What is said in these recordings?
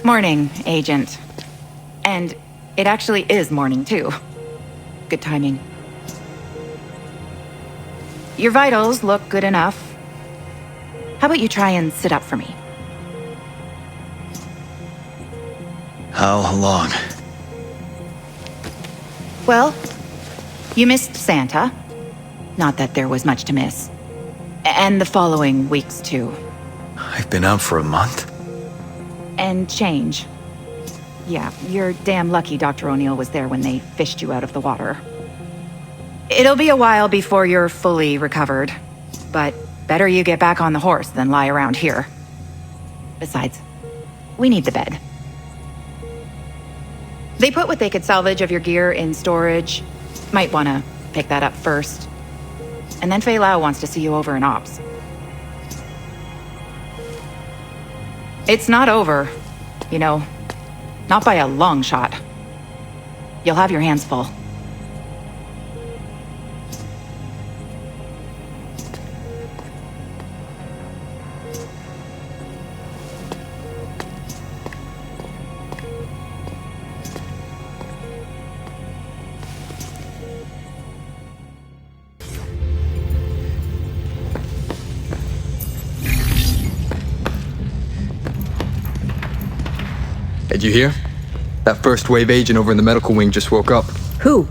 Morning, Agent. And it actually is morning, too. Good timing. Your vitals look good enough. How about you try and sit up for me? How long? Well, you missed Santa. Not that there was much to miss. And the following weeks, too. I've been out for a month? And change. Yeah, you're damn lucky Dr. O'Neill was there when they fished you out of the water. It'll be a while before you're fully recovered, but better you get back on the horse than lie around here. Besides, we need the bed. They put what they could salvage of your gear in storage. Might want to pick that up first. And then Fei Lao wants to see you over in Ops. It's not over, you know, not by a long shot. You'll have your hands full. Did you hear? That first wave agent over in the medical wing just woke up. Who?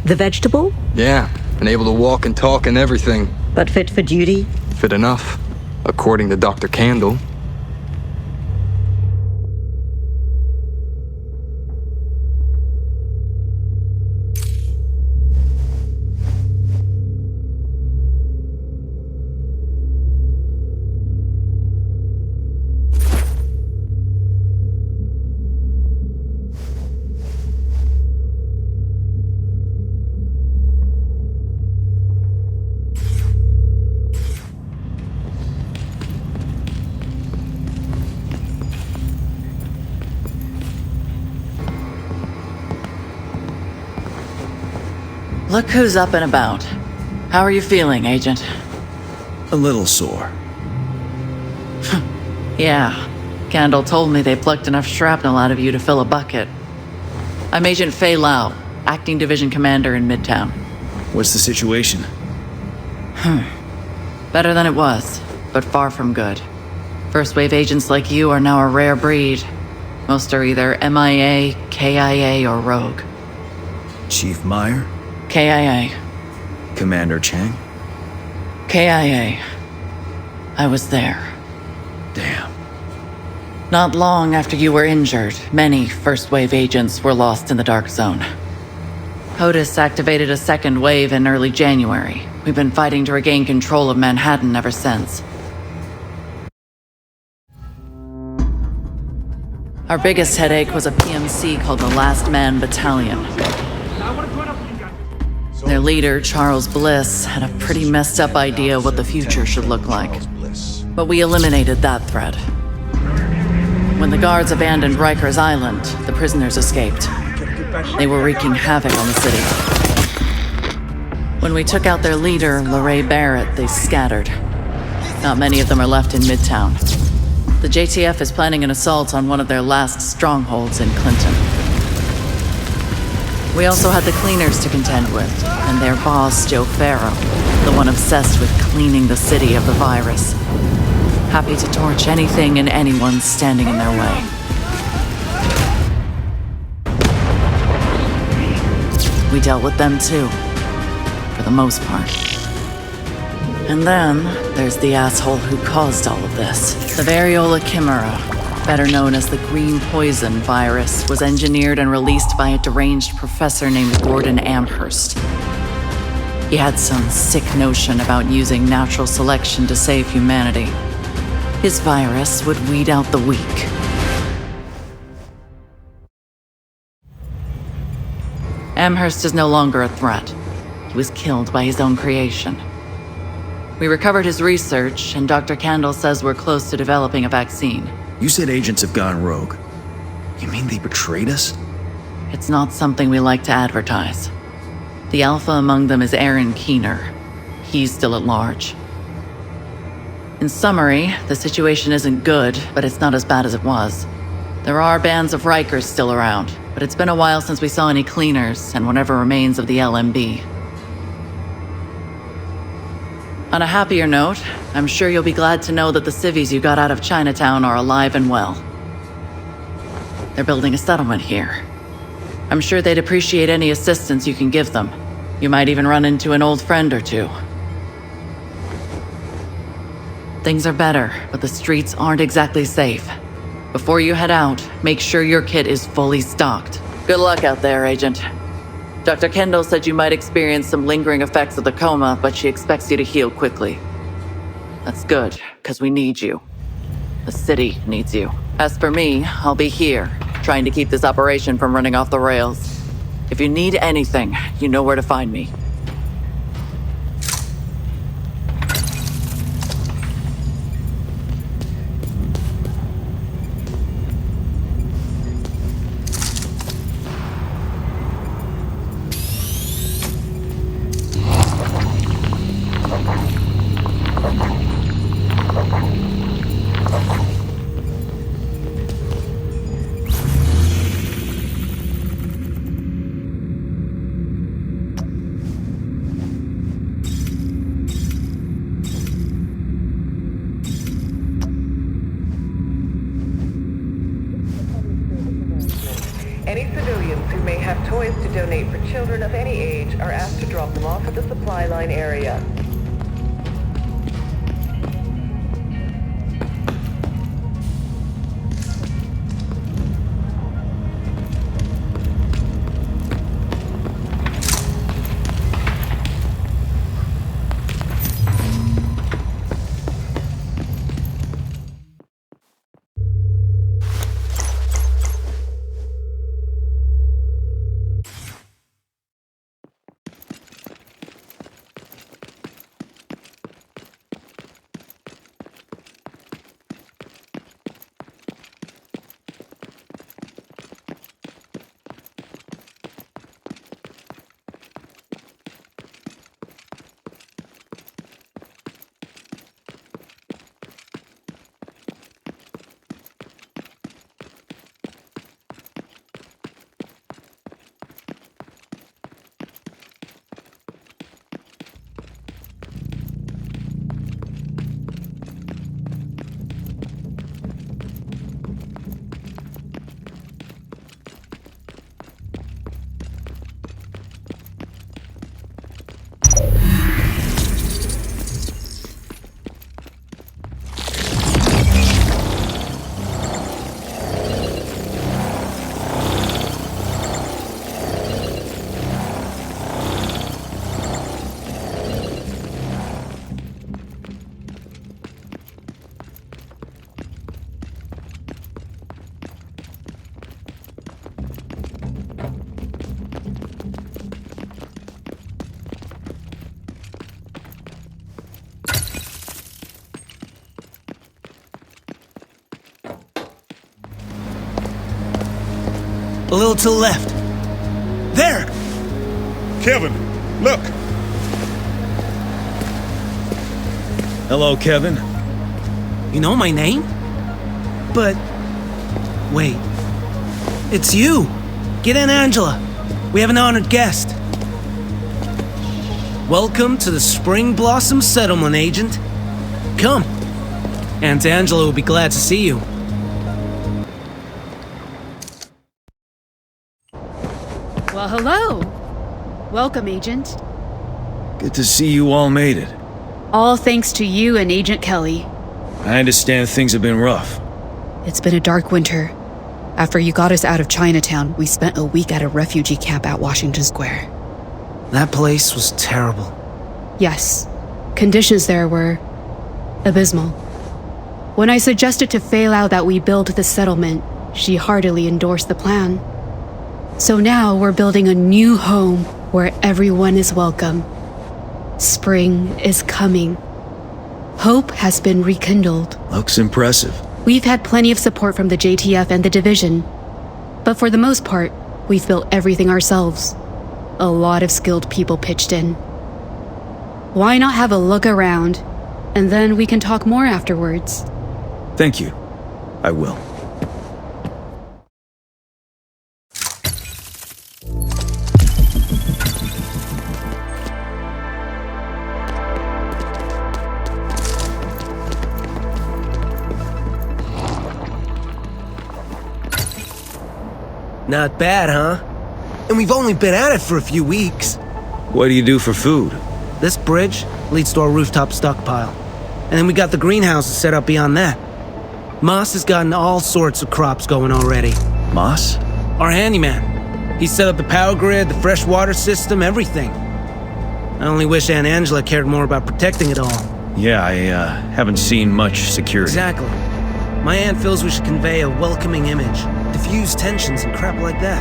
The vegetable? Yeah, and able to walk and talk and everything. But fit for duty? Fit enough, according to Dr. Candle. Look who's up and about. How are you feeling, Agent? A little sore. Yeah. Candle told me they plucked enough shrapnel out of you to fill a bucket. I'm Agent Fei Lao, Acting Division Commander in Midtown. What's the situation? Better than it was, but far from good. First wave agents like you are now a rare breed. Most are either MIA, KIA, or Rogue. Chief Meyer? KIA. Commander Chang? KIA. I was there. Damn. Not long after you were injured, many first-wave agents were lost in the Dark Zone. POTUS activated a second wave in early January. We've been fighting to regain control of Manhattan ever since. Our biggest headache was a PMC called the Last Man Battalion. Their leader, Charles Bliss, had a pretty messed up idea what the future should look like. But we eliminated that threat. When the guards abandoned Rikers Island, the prisoners escaped. They were wreaking havoc on the city. When we took out their leader, LaRae Barrett, they scattered. Not many of them are left in Midtown. The JTF is planning an assault on one of their last strongholds in Clinton. We also had the cleaners to contend with, and their boss, Joe Farrow, the one obsessed with cleaning the city of the virus. Happy to torch anything and anyone standing in their way. We dealt with them too, for the most part. And then there's the asshole who caused all of this. The variola chimera, better known as the green poison virus, was engineered and released by a deranged professor named Gordon Amherst. He had some sick notion about using natural selection to save humanity. His virus would weed out the weak. Amherst is no longer a threat. He was killed by his own creation. We recovered his research, and Dr. Candle says we're close to developing a vaccine. You said agents have gone rogue. You mean they betrayed us? It's not something we like to advertise. The alpha among them is Aaron Keener. He's still at large. In summary, the situation isn't good, but it's not as bad as it was. There are bands of Rikers still around, but it's been a while since we saw any cleaners and whatever remains of the LMB. On a happier note, I'm sure you'll be glad to know that the civvies you got out of Chinatown are alive and well. They're building a settlement here. I'm sure they'd appreciate any assistance you can give them. You might even run into an old friend or two. Things are better, but the streets aren't exactly safe. Before you head out, make sure your kit is fully stocked. Good luck out there, Agent. Dr. Kendall said you might experience some lingering effects of the coma, but she expects you to heal quickly. That's good, because we need you. The city needs you. As for me, I'll be here, trying to keep this operation from running off the rails. If you need anything, you know where to find me. Any civilians who may have toys to donate for children of any age are asked to drop them off at the supply line area. A little to the left. There! Kevin, look! Hello, Kevin. You know my name? But... wait. It's you! Get in, Angela. We have an honored guest. Welcome to the Spring Blossom Settlement, Agent. Come. Aunt Angela will be glad to see you. Well, hello. Welcome, Agent. Good to see you all made it. All thanks to you and Agent Kelly. I understand things have been rough. It's been a dark winter. After you got us out of Chinatown, we spent a week at a refugee camp at Washington Square. That place was terrible. Yes, conditions there were abysmal. When I suggested to Fei-Lao that we build the settlement, she heartily endorsed the plan. So now we're building a new home where everyone is welcome. Spring is coming. Hope has been rekindled. Looks impressive. We've had plenty of support from the JTF and the division. But for the most part, we've built everything ourselves. A lot of skilled people pitched in. Why not have a look around, and then we can talk more afterwards? Thank you. I will. Not bad, huh? And we've only been at it for a few weeks. What do you do for food? This bridge leads to our rooftop stockpile. And then we got the greenhouses set up beyond that. Moss has gotten all sorts of crops going already. Moss? Our handyman. He set up the power grid, the fresh water system, everything. I only wish Aunt Angela cared more about protecting it all. Yeah, I haven't seen much security. Exactly. My aunt feels we should convey a welcoming image, diffuse tensions and crap like that.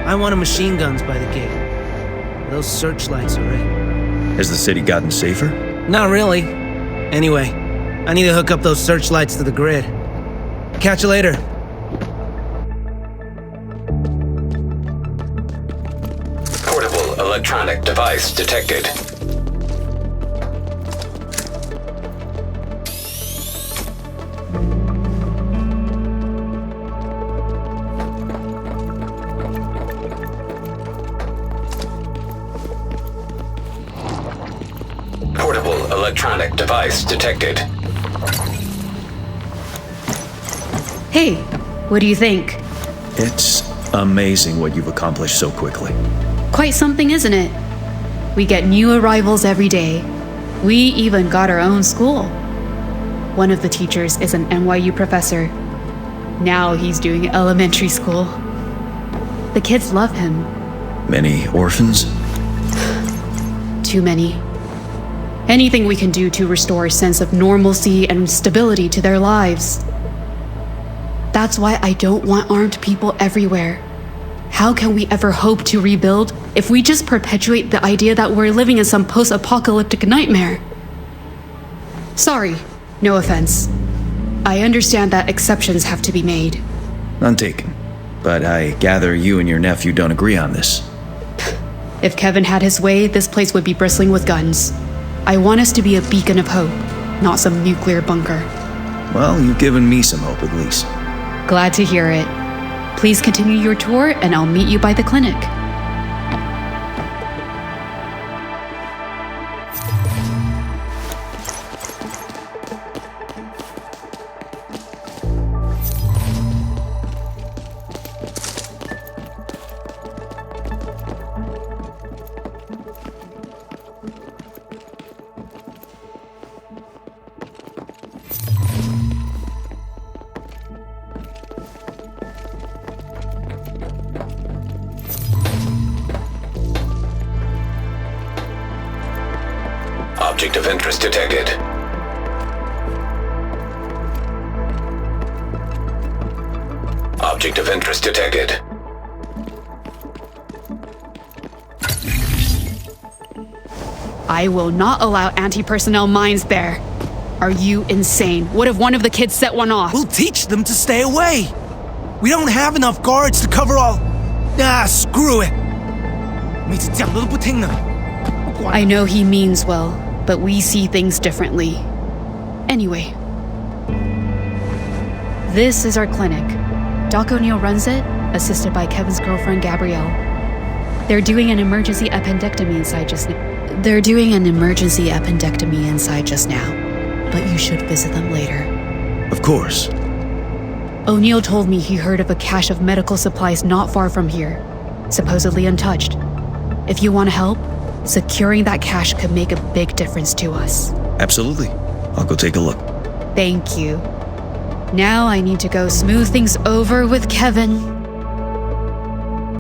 I wanted machine guns by the gate. Those searchlights are it. Has the city gotten safer? Not really. Anyway, I need to hook up those searchlights to the grid. Catch you later. Portable electronic device detected. Portable electronic device detected. Hey, what do you think? It's amazing what you've accomplished so quickly. Quite something, isn't it? We get new arrivals every day. We even got our own school. One of the teachers is an NYU professor. Now he's doing elementary school. The kids love him. Many orphans? Too many. Anything we can do to restore a sense of normalcy and stability to their lives. That's why I don't want armed people everywhere. How can we ever hope to rebuild if we just perpetuate the idea that we're living in some post-apocalyptic nightmare? Sorry, no offense. I understand that exceptions have to be made. None taken. But I gather you and your nephew don't agree on this. If Kevin had his way, this place would be bristling with guns. I want us to be a beacon of hope, not some nuclear bunker. Well, you've given me some hope at least. Glad to hear it. Please continue your tour and I'll meet you by the clinic. Object of interest detected. Object of interest detected. I will not allow anti-personnel mines there. Are you insane? What if one of the kids set one off? We'll teach them to stay away. We don't have enough guards to cover all... screw it. I know he means well, but we see things differently. Anyway. This is our clinic. Doc O'Neill runs it, assisted by Kevin's girlfriend, Gabrielle. They're doing an emergency appendectomy inside just now. But you should visit them later. Of course. O'Neill told me he heard of a cache of medical supplies not far from here, supposedly untouched. If you want to help, securing that cache could make a big difference to us. Absolutely. I'll go take a look. Thank you. Now I need to go smooth things over with Kevin.